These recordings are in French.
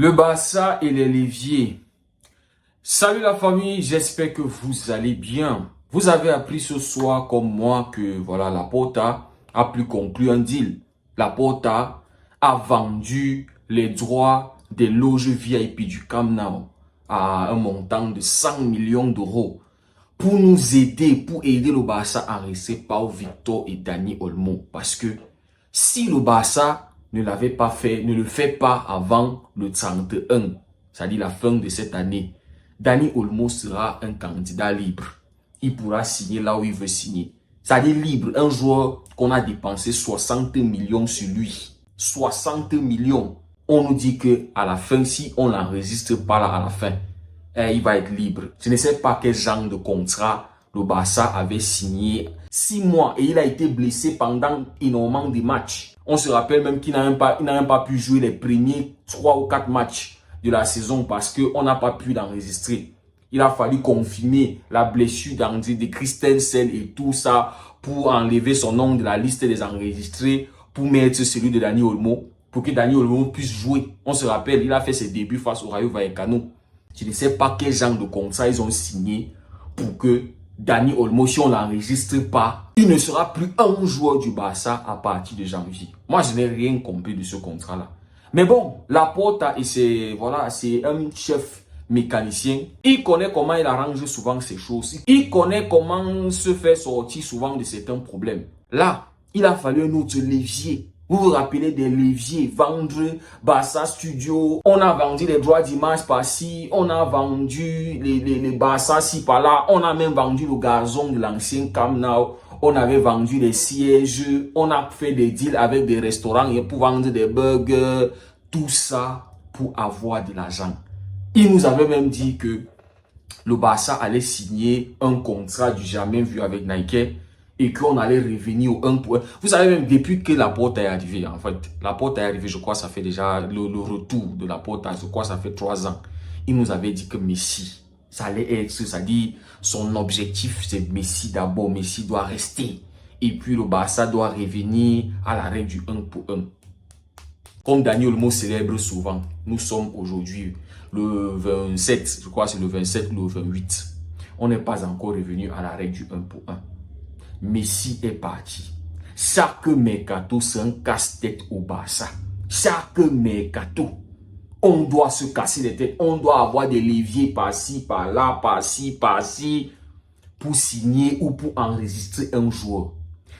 Le Barça et les Léviers. Salut la famille, j'espère que vous allez bien. Vous avez appris ce soir comme moi que voilà, Laporta a pu conclure un deal. Laporta a vendu les droits des loges VIP du Camp Nou à un montant de 100 millions d'euros pour nous aider, pour aider le Barça à rester par Victor et Dani Olmo. Parce que si le Barça ne l'avait pas fait, ne le fait pas avant le 31, c'est-à-dire la fin de cette année, Dani Olmo sera un candidat libre. Il pourra signer là où il veut signer. C'est-à-dire libre, un joueur qu'on a dépensé 60 millions sur lui. 60 millions. On nous dit que à la fin, si on n'enregistre pas là à la fin, il va être libre. Je ne sais pas quel genre de contrat le Barça avait signé. 6 mois et il a été blessé pendant énormément de matchs. On se rappelle même qu'il n'a même pas pu jouer les premiers 3 ou 4 matchs de la saison parce qu'on n'a pas pu l'enregistrer. Il a fallu confirmer la blessure d'André de Christensen et tout ça pour enlever son nom de la liste des enregistrés, pour mettre celui de Dani Olmo, pour que Dani Olmo puisse jouer. On se rappelle, il a fait ses débuts face au Rayo Vallecano. Je ne sais pas quel genre de contrat ils ont signé pour que Dani Olmo, si on ne l'enregistre pas, il ne sera plus un joueur du Barça à partir de janvier. Moi, je n'ai rien compris de ce contrat-là. Mais bon, Laporta, c'est un chef mécanicien. Il connaît comment il arrange souvent ces choses. Il connaît comment se faire sortir souvent de certains problèmes. Là, il a fallu un autre levier. Vous vous rappelez des leviers, vendre Barça Studio, on a vendu les droits d'image par-ci, on a vendu les Barça ci par-là, on a même vendu le gazon de l'ancien Camp Nou, on avait vendu les sièges, on a fait des deals avec des restaurants pour vendre des burgers, tout ça pour avoir de l'argent. Il nous avait même dit que le Barça allait signer un contrat du jamais vu avec Nike et qu'on allait revenir au 1 pour 1. Vous savez même depuis que Laporta est arrivé, en fait, Laporta est arrivé, je crois ça fait déjà le retour de Laporta, je crois ça fait 3 ans. Il nous avait dit que Messi, ça allait être, c'est-à-dire son objectif c'est Messi d'abord, Messi doit rester. Et puis le Barça doit revenir à la règle du 1 pour 1. Comme Dani Olmo célèbre souvent, nous sommes aujourd'hui le 27, je crois c'est le 27 ou le 28. On n'est pas encore revenu à la règle du 1 pour 1. Messi est parti. Chaque mercato, c'est un casse-tête au Barça. Chaque mercato, on doit se casser les têtes. On doit avoir des leviers par-ci, par-là, par-ci, par-ci, pour signer ou pour enregistrer un joueur.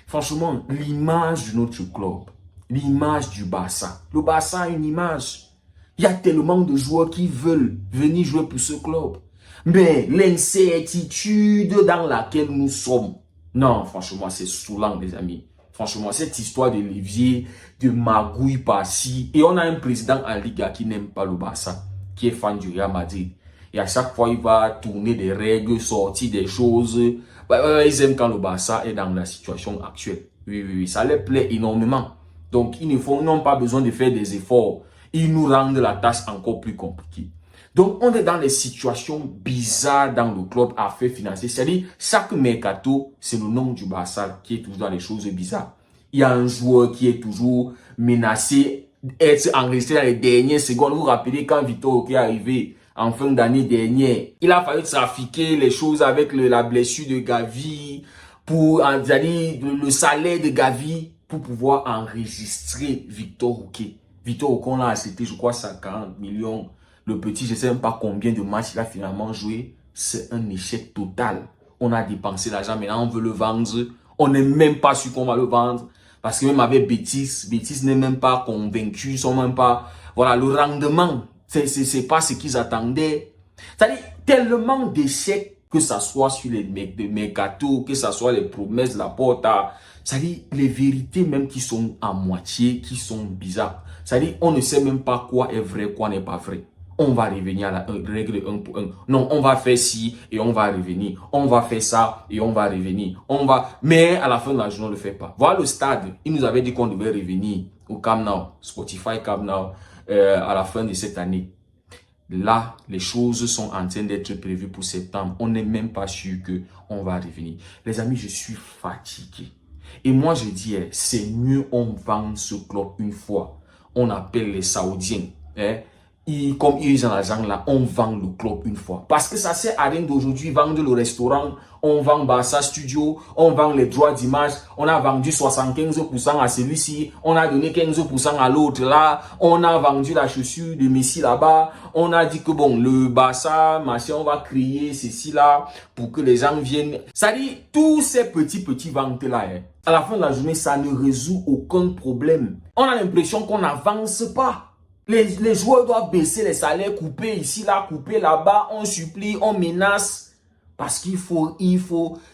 Franchement, l'image de notre club, l'image du Barça. Le Barça a une image. Il y a tellement de joueurs qui veulent venir jouer pour ce club. Mais l'incertitude dans laquelle nous sommes, non, franchement, c'est saoulant, les amis. Franchement, cette histoire de levier, de magouille par-ci. Et on a un président en Liga qui n'aime pas le Barça, qui est fan du Real Madrid. Et à chaque fois, il va tourner des règles, sortir des choses. Ils aiment quand le Barça est dans la situation actuelle. Oui, ça leur plaît énormément. Donc, ils n'ont pas besoin de faire des efforts. Ils nous rendent la tâche encore plus compliquée. Donc, on est dans des situations bizarres dans le club à faire financer. C'est-à-dire, chaque mercato, c'est le nom du Barça qui est toujours dans les choses bizarres. Il y a un joueur qui est toujours menacé d'être enregistré dans les dernières secondes. Vous vous rappelez quand Victor Roque est arrivé en fin d'année dernière, il a fallu trafiquer les choses avec la blessure de Gavi, pour le salaire de Gavi, pour pouvoir enregistrer Victor Roque. Victor Roque, on a accepté, je crois, 50 millions. Le petit, je ne sais même pas combien de matchs il a finalement joué. C'est un échec total. On a dépensé l'argent, maintenant on veut le vendre. On n'est même pas sûr qu'on va le vendre. Parce que même avec Betis n'est même pas convaincu. Ils sont même pas... Voilà, le rendement, c'est pas ce qu'ils attendaient. C'est-à-dire, tellement d'échecs, que ça soit sur les mercato, que ça soit les promesses de Laporta. C'est-à-dire, les vérités même qui sont à moitié, qui sont bizarres. C'est-à-dire, on ne sait même pas quoi est vrai, quoi n'est pas vrai. On va revenir à la règle 1 pour 1. Non, on va faire ci et on va revenir. On va faire ça et on va revenir. Mais à la fin de la journée, on ne le fait pas. Voilà le stade. Il nous avait dit qu'on devait revenir au Camp Nou, Spotify Camp Nou, à la fin de cette année. Là, les choses sont en train d'être prévues pour septembre. On n'est même pas sûr qu'on va revenir. Les amis, je suis fatigué. Et moi, je dis, c'est mieux on vend ce club une fois. On appelle les Saoudiens. comme ils ont l'argent là, on vend le club une fois. Parce que ça sert à rien d'aujourd'hui vendre le restaurant, on vend Barça Studio, on vend les droits d'image, on a vendu 75% à celui-ci, on a donné 15% à l'autre là, on a vendu la chaussure de Messi là-bas, on a dit que bon, le Barça, machin, on va créer ceci là pour que les gens viennent. Ça dit, tous ces petits ventes là, hein, à la fin de la journée, ça ne résout aucun problème. On a l'impression qu'on n'avance pas. Les joueurs doivent baisser les salaires, couper ici, là, couper là-bas. On supplie, on menace. Parce qu'il faut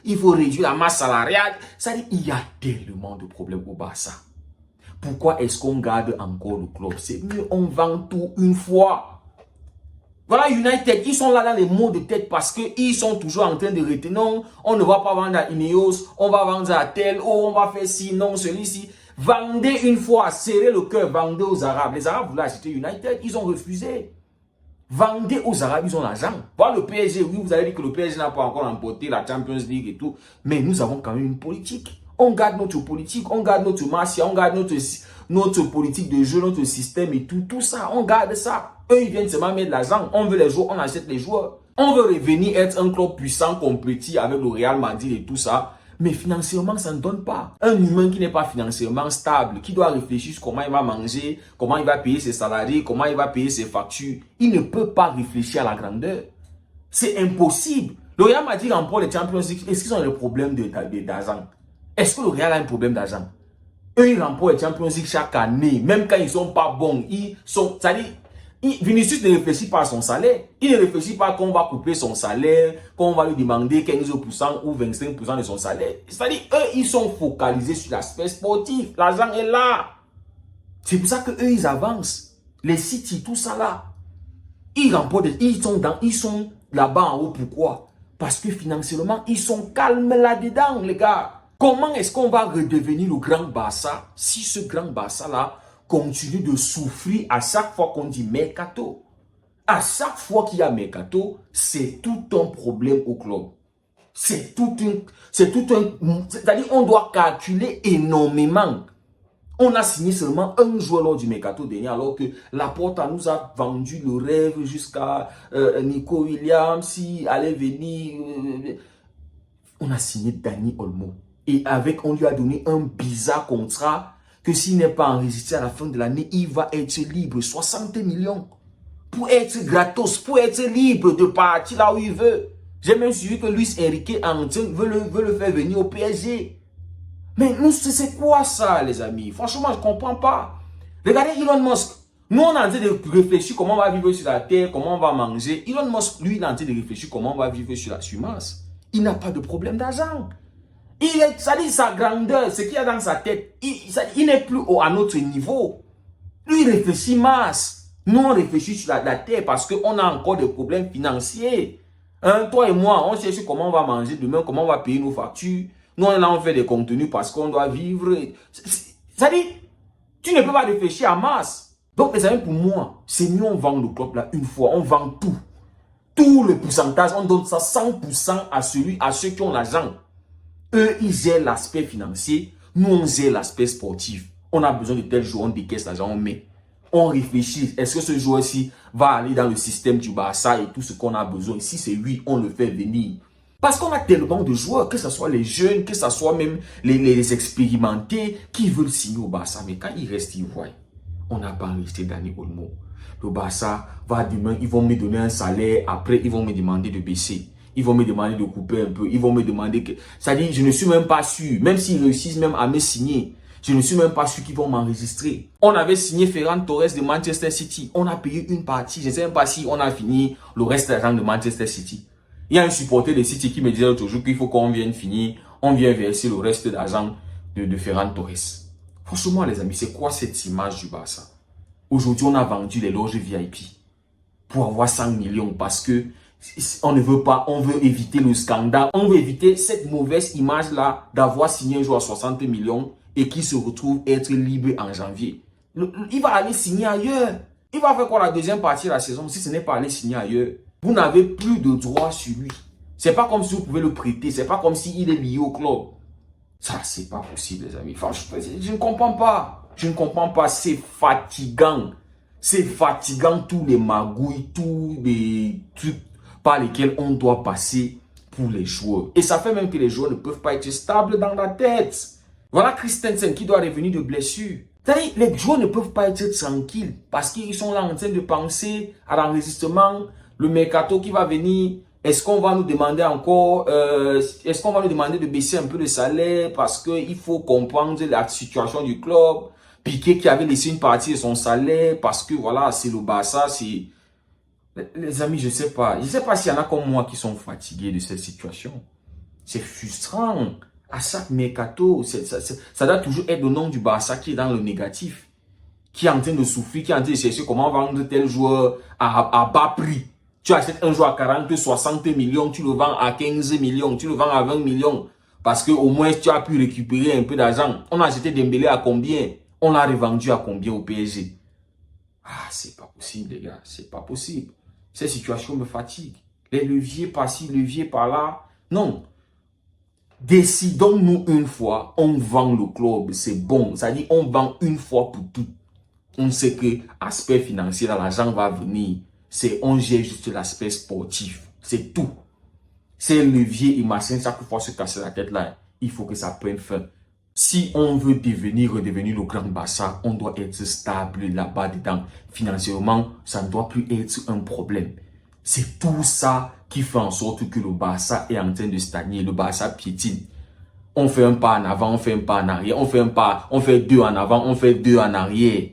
réduire la masse salariale. Ça dit, il y a tellement de problèmes au Barça. Pourquoi est-ce qu'on garde encore le club? C'est mieux, on vend tout une fois. Voilà, United, ils sont là dans les mots de tête parce qu'ils sont toujours en train de retenir. Non, on ne va pas vendre à Ineos, on va vendre à tel, oh, on va faire ci, non, celui-ci. Vendez une fois, serrez le cœur, vendez aux Arabes. Les Arabes voulaient acheter United, ils ont refusé. Vendez aux Arabes, ils ont l'argent. Voilà le PSG, oui, vous avez dit que le PSG n'a pas encore remporté la Champions League et tout. Mais nous avons quand même une politique. On garde notre politique, on garde notre mafia, on garde notre politique de jeu, notre système et tout. Tout ça, on garde ça. Eux, ils viennent seulement mettre de l'argent. On veut les joueurs, on achète les joueurs. On veut revenir être un club puissant, compétitif avec le Real Madrid et tout ça. Mais financièrement, ça ne donne pas. Un humain qui n'est pas financièrement stable, qui doit réfléchir sur comment il va manger, comment il va payer ses salariés, comment il va payer ses factures, il ne peut pas réfléchir à la grandeur. C'est impossible. Le Real Madrid remporte les Champions League. Est-ce qu'ils ont le problème d'argent? Est-ce que le Real a un problème d'argent? Eux, ils remportent les Champions League chaque année. Même quand ils ne sont pas bons, ils sont... C'est-à-dire, Vinicius ne réfléchit pas à son salaire. Il ne réfléchit pas qu'on va couper son salaire, qu'on va lui demander 15% ou 25% de son salaire. C'est-à-dire, eux, ils sont focalisés sur l'aspect sportif. L'argent est là. C'est pour ça qu'eux, ils avancent. Les City, tout ça là. Ils remportent, ils sont là-bas en haut. Pourquoi? Parce que financièrement, ils sont calmes là-dedans, les gars. Comment est-ce qu'on va redevenir le grand Barça si ce grand Barça là continue de souffrir à chaque fois qu'on dit mercato? À chaque fois qu'il y a mercato, c'est tout un problème au club. C'est-à-dire on doit calculer énormément. On a signé seulement un joueur lors du mercato dernier, alors que Laporta nous a vendu le rêve jusqu'à Nico Williams, s'il allait venir. On a signé Dani Olmo. Et on lui a donné un bizarre contrat que s'il n'est pas enregistré à la fin de l'année, il va être libre. 60 millions. Pour être gratos, pour être libre de partir là où il veut. J'ai même suivi que Luis Enrique veut le faire venir au PSG. Mais nous, c'est quoi ça, les amis? Franchement, je ne comprends pas. Regardez Elon Musk. Nous, on est en train de réfléchir comment on va vivre sur la Terre, comment on va manger. Elon Musk, lui, il est en train de réfléchir comment on va vivre sur Mars. Il n'a pas de problème d'argent. Ça dit sa grandeur, ce qu'il y a dans sa tête, il n'est plus à notre niveau. Lui, il réfléchit masse. Nous, on réfléchit sur la terre parce qu'on a encore des problèmes financiers. Hein, toi et moi, on cherche comment on va manger demain, comment on va payer nos factures. Nous, on fait des contenus parce qu'on doit vivre. Ça dit, tu ne peux pas réfléchir à masse. Donc, les amis, pour moi, c'est mieux on vend le club là une fois. On vend tout. Tout le pourcentage, on donne ça 100% à ceux qui ont l'argent. Eux, ils gèrent l'aspect financier. Nous, on gère l'aspect sportif. On a besoin de tel joueur, on décaisse l'argent, on met. On réfléchit. Est-ce que ce joueur-ci va aller dans le système du Barça et tout ce qu'on a besoin? Si c'est lui, on le fait venir. Parce qu'on a tellement de joueurs, que ce soit les jeunes, que ce soit même les expérimentés, qui veulent signer au Barça. Mais quand ils restent, ils voient. On n'a pas enregistré Dani Olmo. Le Barça va demain, ils vont me donner un salaire. Après, ils vont me demander de baisser. Ils vont me demander de couper un peu. Ils vont me demander que... C'est-à-dire, je ne suis même pas sûr. Même s'ils réussissent même à me signer, je ne suis même pas sûr qu'ils vont m'enregistrer. On avait signé Ferran Torres de Manchester City. On a payé une partie. Je ne sais même pas si on a fini le reste de l'argent de Manchester City. Il y a un supporter de City qui me disait l'autre jour qu'il faut qu'on vienne finir. On vient verser le reste d'argent de Ferran Torres. Franchement, les amis, c'est quoi cette image du Barça? Aujourd'hui, on a vendu les loges VIP pour avoir 100 millions parce que on ne veut pas, on veut éviter le scandale. On veut éviter cette mauvaise image-là d'avoir signé un joueur à 60 millions et qui se retrouve être libre en janvier. Il va aller signer ailleurs. Il va faire quoi la deuxième partie de la saison si ce n'est pas aller signer ailleurs? Vous n'avez plus de droit sur lui. C'est pas comme si vous pouvez le prêter. C'est pas comme s'il est lié au club. Ça, c'est pas possible, les amis. Franchement, je ne comprends pas. Je ne comprends pas. C'est fatigant. C'est fatigant tous les magouilles, tous les trucs par lesquels on doit passer pour les joueurs. Et ça fait même que les joueurs ne peuvent pas être stables dans la tête. Voilà Christensen qui doit revenir de blessure. C'est-à-dire, les joueurs ne peuvent pas être tranquilles parce qu'ils sont là en train de penser à l'enregistrement, le mercato qui va venir. Est-ce qu'on va nous demander encore, est-ce qu'on va nous demander de baisser un peu le salaire parce qu'il faut comprendre la situation du club. Piqué qui avait laissé une partie de son salaire parce que voilà, c'est le Barça, c'est... Les amis, je sais pas. Je sais pas s'il y en a comme moi qui sont fatigués de cette situation. C'est frustrant. À chaque mercato, ça doit toujours être le nom du Barça qui est dans le négatif. Qui est en train de souffrir, qui est en train de chercher comment vendre tel joueur à bas prix. Tu achètes un joueur à 40, 60 millions, tu le vends à 15 millions, tu le vends à 20 millions. Parce que au moins tu as pu récupérer un peu d'argent. On a acheté Dembélé à combien? On l'a revendu à combien au PSG? Ah, c'est pas possible, les gars. C'est pas possible. Cette situation me fatigue. Les leviers par-ci, leviers par-là. Non. Décidons-nous une fois, on vend le club, c'est bon. C'est-à-dire, on vend une fois pour toutes. On sait que l'aspect financier, l'argent va venir. On gère juste l'aspect sportif. C'est tout. Ces leviers et machins, chaque fois se casser la tête là, il faut que ça prenne fin. Si on veut redevenir le grand Barça, on doit être stable là-bas dedans. Financièrement, ça ne doit plus être un problème. C'est tout ça qui fait en sorte que le Barça est en train de stagner. Le Barça piétine. On fait un pas en avant, on fait un pas en arrière. On fait un pas, on fait deux en avant, on fait deux en arrière.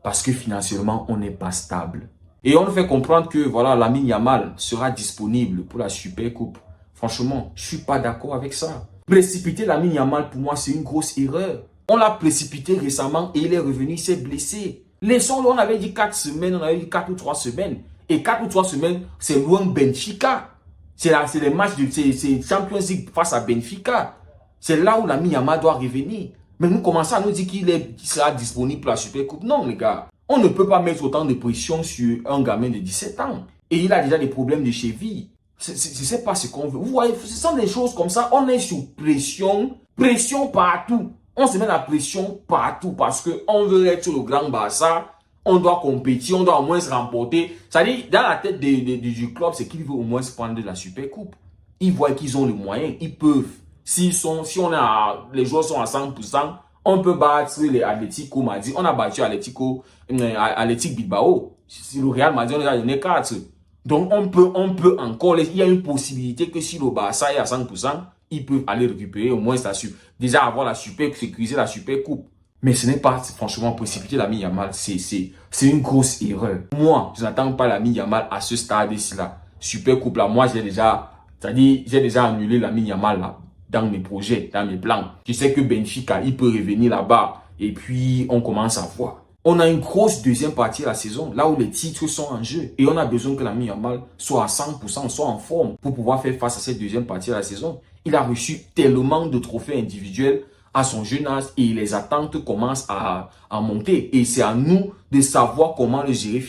Parce que financièrement, on n'est pas stable. Et on nous fait comprendre que voilà, Lamine Yamal sera disponible pour la Super Coupe. Franchement, je ne suis pas d'accord avec ça. Précipiter Lamine Yamal, pour moi, c'est une grosse erreur. On l'a précipité récemment et il est revenu, il s'est blessé. Laissons-le, on avait dit 4 semaines, on avait dit 4 ou 3 semaines. Et 4 ou 3 semaines, c'est loin Benfica. C'est les matchs de Champions League face à Benfica. C'est là où Lamine Yamal doit revenir. Mais nous commençons à nous dire qu'il sera disponible pour la Super Coupe. Non, les gars. On ne peut pas mettre autant de pression sur un gamin de 17 ans. Et il a déjà des problèmes de cheville. Je ne sais pas ce qu'on veut. Vous voyez, ce sont des choses comme ça. On est sous pression. Pression partout. On se met la pression partout parce qu'on veut être sur le grand Barça. On doit compétir, on doit au moins se remporter. C'est-à-dire, dans la tête du club, c'est qu'ils veulent au moins se prendre la Super Coupe. Ils voient qu'ils ont les moyens. Ils peuvent. Si les joueurs sont à 100%, on peut battre les Atlético Madrid. On a battu Atlético Bilbao. Si le Real Madrid, on a donné 4. Donc, on peut encore, il y a une possibilité que si le Barça est à 100%, ils peuvent aller récupérer au moins déjà avoir sécuriser la Super Coupe. Mais ce n'est pas, franchement, précipiter Lamine Yamal. C'est une grosse erreur. Moi, je n'attends pas Lamine Yamal à ce stade-ci là. Super Coupe là, moi, j'ai déjà annulé Lamine Yamal là. Dans mes projets, dans mes plans. Je sais que Benfica, il peut revenir là-bas. Et puis, on commence à voir. On a une grosse deuxième partie de la saison, là où les titres sont en jeu. Et on a besoin que Lamine Yamal soit à 100%, soit en forme pour pouvoir faire face à cette deuxième partie de la saison. Il a reçu tellement de trophées individuels à son jeune âge et les attentes commencent à monter. Et c'est à nous de savoir comment le gérer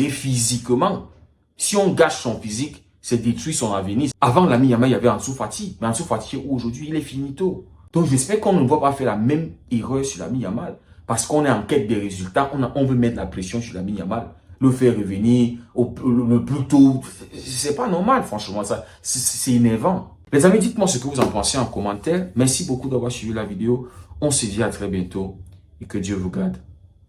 physiquement. Si on gâche son physique, c'est détruire son avenir. Avant Lamine Yamal, il y avait Ansu Fati. Mais Ansu Fati, aujourd'hui, il est finito. Donc, j'espère qu'on ne va pas faire la même erreur sur Lamine Yamal. Parce qu'on est en quête des résultats. On veut mettre la pression sur Lamine Yamal. Le faire revenir le plus tôt. C'est pas normal, franchement. C'est énervant. Les amis, dites-moi ce que vous en pensez en commentaire. Merci beaucoup d'avoir suivi la vidéo. On se dit à très bientôt. Et que Dieu vous garde.